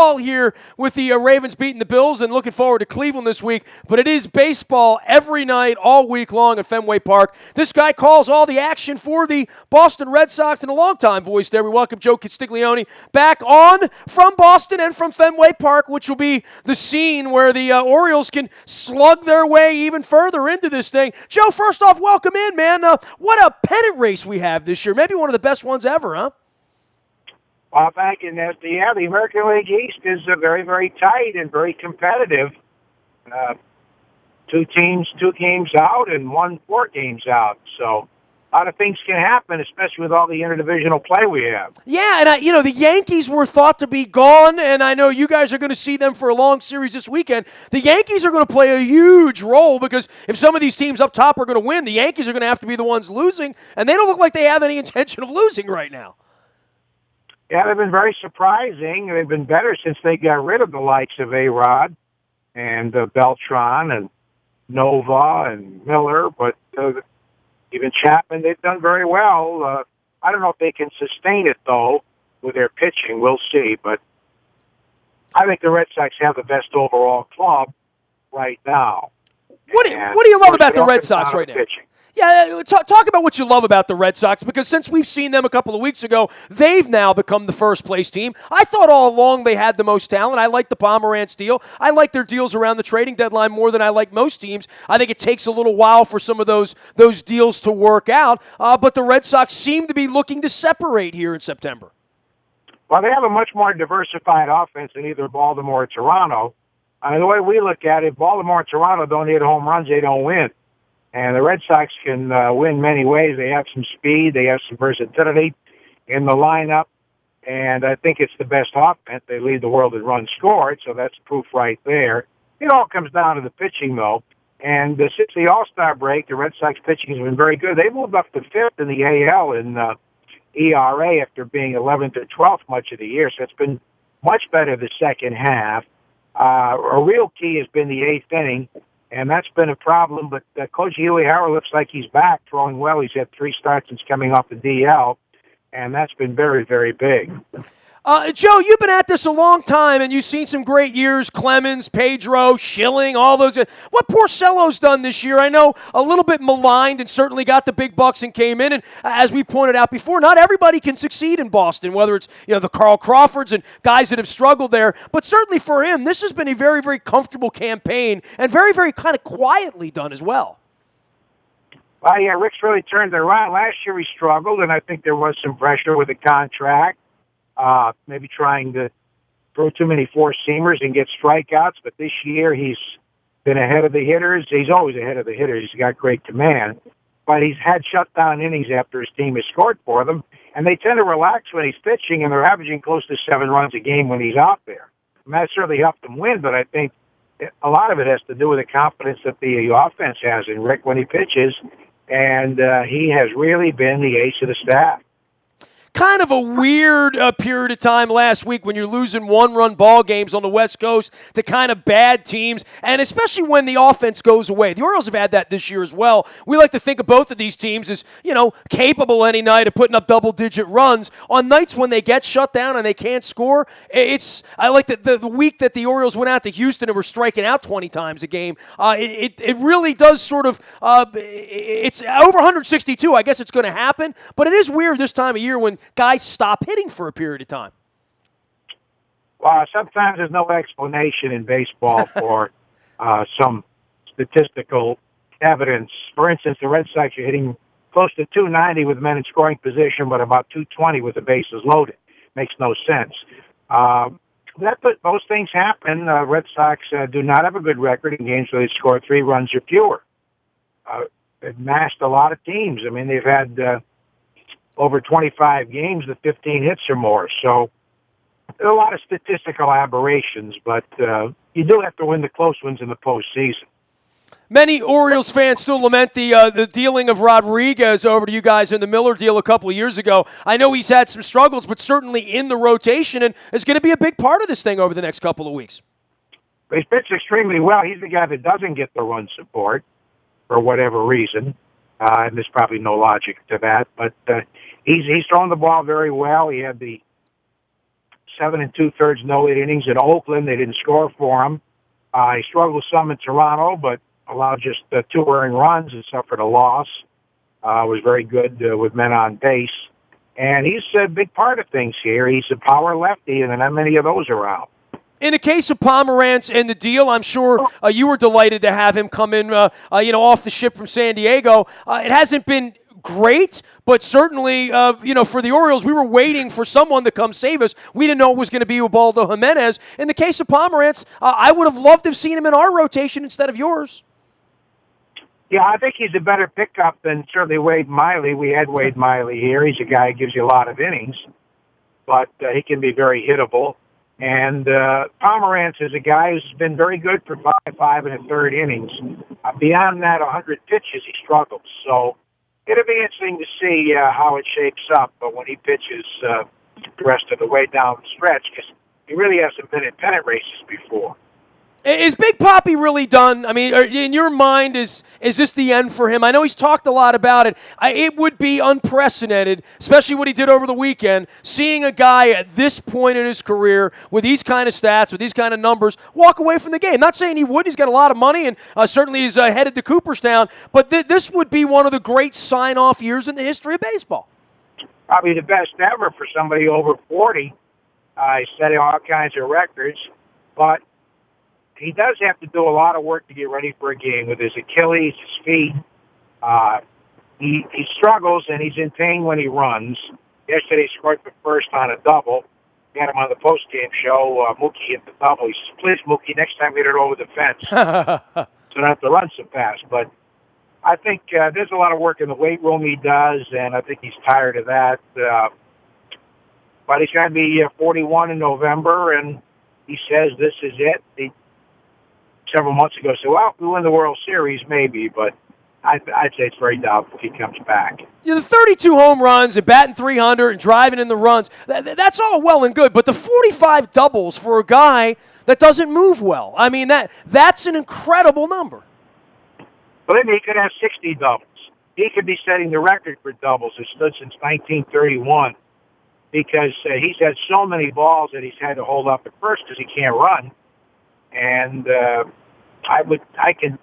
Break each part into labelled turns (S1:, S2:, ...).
S1: baseball here with the Ravens beating the Bills and looking forward to Cleveland this week, but it is baseball every night, all week long at Fenway Park. This guy calls all the action for the Boston Red Sox and a longtime voice there. We welcome Joe Castiglione back on from Boston and from Fenway Park, which will be the scene where the Orioles can slug their way even further into this thing. Joe, first off, welcome in, man. What a pennant race we have this year. Maybe one of the best ones ever, huh?
S2: Well, thank you, Nestor. Yeah, the American League East is very, very tight and very competitive. Two teams, 2 games out, and 1 4 games out. So a lot of things can happen, especially with all the interdivisional play we have.
S1: Yeah, and the Yankees were thought to be gone, and I know you guys are going to see them for a long series this weekend. The Yankees are going to play a huge role because if some of these teams up top are going to win, the Yankees are going to have to be the ones losing, and they don't look like they have any intention of losing right now.
S2: Yeah, they've been very surprising. They've been better since they got rid of the likes of A-Rod and Beltran and Nova and Miller, but even Chapman, they've done very well. I don't know if they can sustain it, though, with their pitching. We'll see, but I think the Red Sox have the best overall club right now.
S1: What do you love about the Red Sox right now?
S2: Pitching.
S1: Yeah, talk about what you love about the Red Sox, because since we've seen them a couple of weeks ago, they've now become the first-place team. I thought all along they had the most talent. I like the Pomerantz deal. I like their deals around the trading deadline more than I like most teams. I think it takes a little while for some of those deals to work out, but the Red Sox seem to be looking to separate here in September.
S2: Well, they have a much more diversified offense than either Baltimore or Toronto. The way we look at it, Baltimore and Toronto don't hit home runs, they don't win. And the Red Sox can win many ways. They have some speed. They have some versatility in the lineup. And I think it's the best offense. They lead the world in runs scored, so that's proof right there. It all comes down to the pitching, though. And since the All-Star break, the Red Sox pitching has been very good. They moved up to 5th in the AL in ERA after being 11th or 12th much of the year. So it's been much better the second half. A real key has been the 8th inning. And that's been a problem, but Coach Huey Howard looks like he's back, throwing well. He's had 3 starts since coming off the DL, and that's been very, very big.
S1: Joe, you've been at this a long time, and you've seen some great years, Clemens, Pedro, Schilling, all those. What Porcello's done this year, I know a little bit maligned and certainly got the big bucks and came in. And as we pointed out before, not everybody can succeed in Boston, whether it's the Carl Crawfords and guys that have struggled there. But certainly for him, this has been a very, very comfortable campaign and very, very kind of quietly done as well.
S2: Well, yeah, Rick's really turned it around. Last year he struggled, and I think there was some pressure with the contract. Maybe trying to throw too many four-seamers and get strikeouts. But this year he's been ahead of the hitters. He's always ahead of the hitters. He's got great command. But he's had shutdown innings after his team has scored for them. And they tend to relax when he's pitching, and they're averaging close to 7 runs a game when he's out there. And that certainly helped them win, but I think a lot of it has to do with the confidence that the offense has in Rick when he pitches. And he has really been the ace of the staff.
S1: Kind of a weird period of time last week when you're losing 1-run ball games on the West Coast to kind of bad teams, and especially when the offense goes away. The Orioles have had that this year as well. We like to think of both of these teams as, capable any night of putting up double-digit runs. On nights when they get shut down and they can't score, I like the week that the Orioles went out to Houston and were striking out 20 times a game. It really does sort of, it's over 162. I guess it's going to happen, but it is weird this time of year when guys stop hitting for a period of time.
S2: Well, sometimes there's no explanation in baseball for some statistical evidence. For instance, the Red Sox are hitting close to 290 with men in scoring position, but about 220 with the bases loaded. Makes no sense. Those things happen. Red Sox do not have a good record in games where they score 3 runs or fewer. They've mashed a lot of teams. I mean, they've had over 25 games with 15 hits or more. So there are a lot of statistical aberrations, but you do have to win the close ones in the postseason.
S1: Many Orioles fans still lament the dealing of Rodriguez over to you guys in the Miller deal a couple of years ago. I know he's had some struggles, but certainly in the rotation and is going to be a big part of this thing over the next couple of weeks.
S2: He's pitched extremely well. He's the guy that doesn't get the run support for whatever reason. And there's probably no logic to that, but he's thrown the ball very well. He had the 7 2/3 no-hit innings at Oakland. They didn't score for him. He struggled some in Toronto, but allowed just 2 earned runs and suffered a loss. Was very good with men on base. And he's a big part of things here. He's a power lefty, and there are not many of those around.
S1: In the case of Pomerantz and the deal, I'm sure you were delighted to have him come in, off the ship from San Diego. It hasn't been great, but certainly, for the Orioles, we were waiting for someone to come save us. We didn't know it was going to be Ubaldo Jimenez. In the case of Pomerantz, I would have loved to have seen him in our rotation instead of yours.
S2: Yeah, I think he's a better pickup than certainly Wade Miley. We had Wade Miley here. He's a guy who gives you a lot of innings, but he can be very hittable. And Pomerantz is a guy who's been very good for 5 1/3 innings. Beyond that, 100 pitches, he struggles. So it'll be interesting to see how it shapes up. But when he pitches the rest of the way down the stretch, because he really hasn't been in pennant races before.
S1: Is Big Papi really done? I mean, in your mind, is this the end for him? I know he's talked a lot about it. It would be unprecedented, especially what he did over the weekend, seeing a guy at this point in his career with these kind of stats, with these kind of numbers, walk away from the game. Not saying he would. He's got a lot of money, and certainly he's headed to Cooperstown, but this would be one of the great sign-off years in the history of baseball.
S2: Probably the best ever for somebody over 40. He's setting all kinds of records, but he does have to do a lot of work to get ready for a game with his Achilles, his feet. He struggles, and he's in pain when he runs. Yesterday, he scored the first on a double. We had him on the post-game show. Mookie hit the double. He says, "Please, Mookie, next time hit it over the fence so I don't have to run so fast." But I think there's a lot of work in the weight room he does, and I think he's tired of that. But he's going to be 41 in November, and he says this is it. Several months ago said, well, if we win the World Series, maybe, but I'd say it's very doubtful if he comes back.
S1: Yeah, the 32 home runs and batting 300 and driving in the runs, that's all well and good, but the 45 doubles for a guy that doesn't move well, I mean, that's an incredible number.
S2: Believe me, he could have 60 doubles. He could be setting the record for doubles. It's stood since 1931 because he's had so many balls that he's had to hold up at first because he can't run. And I can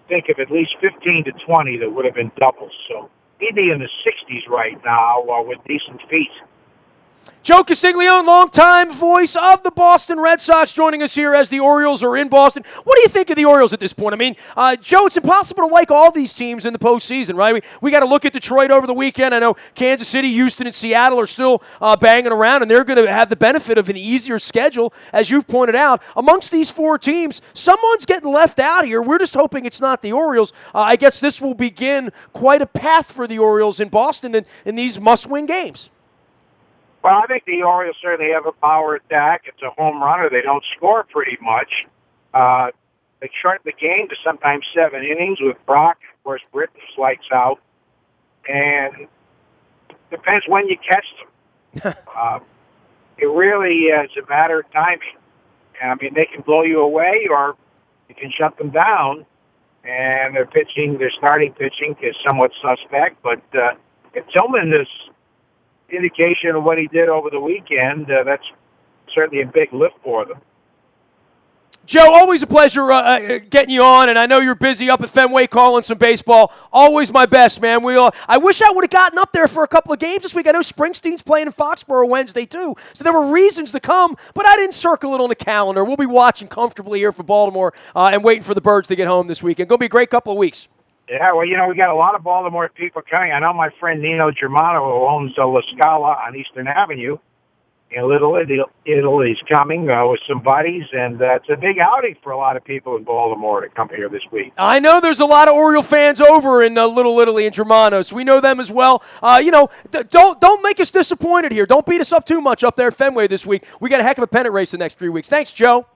S2: think of at least 15 to 20 that would have been doubles. So he'd be in the 60s right now with decent feet.
S1: Joe Castiglione, longtime voice of the Boston Red Sox, joining us here as the Orioles are in Boston. What do you think of the Orioles at this point? I mean, Joe, it's impossible to like all these teams in the postseason, right? We got to look at Detroit over the weekend. I know Kansas City, Houston, and Seattle are still banging around, and they're going to have the benefit of an easier schedule, as you've pointed out. Amongst these 4 teams, someone's getting left out here. We're just hoping it's not the Orioles. I guess this will begin quite a path for the Orioles in Boston in these must-win games.
S2: Well, I think the Orioles certainly have a power attack. It's a home runner. They don't score pretty much. They shorten the game to sometimes 7 innings with Brock. Of course, Britton lights out. And depends when you catch them. It really is a matter of timing. I mean, they can blow you away or you can shut them down. And their starting pitching is somewhat suspect. But if Tillman is indication of what he did over the weekend, that's certainly a big lift for them.
S1: Joe, always a pleasure getting you on, and I know you're busy up at Fenway calling some baseball. Always my best, man. I wish I would have gotten up there for a couple of games this week. I know Springsteen's playing in Foxborough Wednesday, too, so there were reasons to come, but I didn't circle it on the calendar. We'll be watching comfortably here for Baltimore and waiting for the Birds to get home this weekend. Going to be a great couple of weeks.
S2: Yeah, well, we got a lot of Baltimore people coming. I know my friend Nino Germano, who owns La Scala on Eastern Avenue in Little Italy, is coming with some buddies, and it's a big outing for a lot of people in Baltimore to come here this week.
S1: I know there's a lot of Oriole fans over in Little Italy and Germano, so we know them as well. Don't make us disappointed here. Don't beat us up too much up there at Fenway this week. We got a heck of a pennant race the next 3 weeks. Thanks, Joe.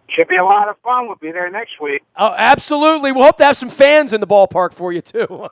S2: Should be a lot of fun. We'll be there next week.
S1: Oh, absolutely. We'll hope to have some fans in the ballpark for you, too.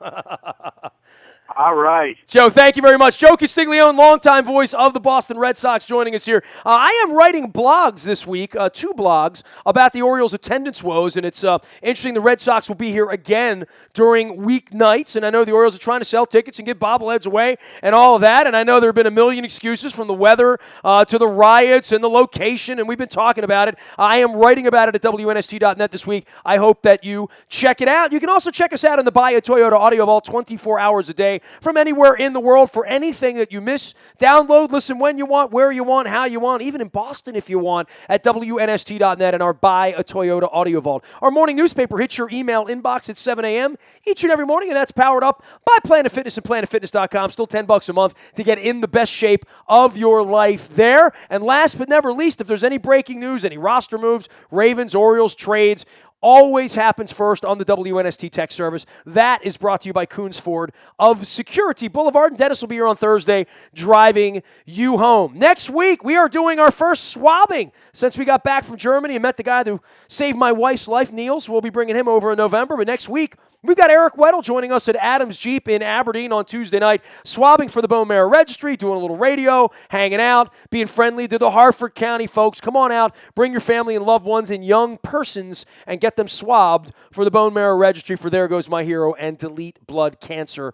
S2: All right.
S1: Joe, thank you very much. Joe Castiglione, longtime voice of the Boston Red Sox, joining us here. I am writing blogs this week, 2 blogs, about the Orioles' attendance woes, and it's interesting the Red Sox will be here again during weeknights, and I know the Orioles are trying to sell tickets and give bobbleheads away and all of that, and I know there have been a million excuses from the weather to the riots and the location, and we've been talking about it. I am writing about it at WNST.net this week. I hope that you check it out. You can also check us out on the Buy a Toyota audio vault 24 hours a day from anywhere in the world for anything that you miss. Download, listen when you want, where you want, how you want, even in Boston if you want, at WNST.net and our Buy a Toyota audio vault. Our morning newspaper hits your email inbox at 7 a.m. each and every morning, and that's powered up by Planet Fitness and PlanetFitness.com. Still $10 a month to get in the best shape of your life there. And last but never least, if there's any breaking news, any roster moves, Ravens, Orioles, trades, always happens first on the WNST Tech Service. That is brought to you by Coons Ford of Security Boulevard. And Dennis will be here on Thursday driving you home. Next week, we are doing our first swabbing since we got back from Germany and met the guy who saved my wife's life, Niels. We'll be bringing him over in November. But next week, we've got Eric Weddle joining us at Adams Jeep in Aberdeen on Tuesday night, swabbing for the Bone Marrow Registry, doing a little radio, hanging out, being friendly to the Harford County folks. Come on out, bring your family and loved ones and young persons and get them swabbed for the Bone Marrow Registry for There Goes My Hero and Delete Blood Cancer.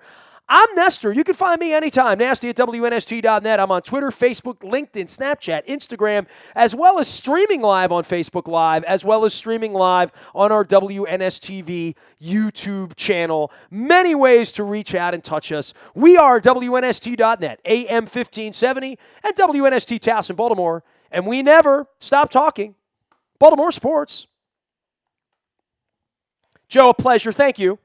S1: I'm Nestor. You can find me anytime, nasty at WNST.net. I'm on Twitter, Facebook, LinkedIn, Snapchat, Instagram, as well as streaming live on Facebook Live, as well as streaming live on our WNSTV YouTube channel. Many ways to reach out and touch us. We are WNST.net, AM 1570, and WNST Towson, Baltimore, and we never stop talking Baltimore sports. Joe, a pleasure. Thank you.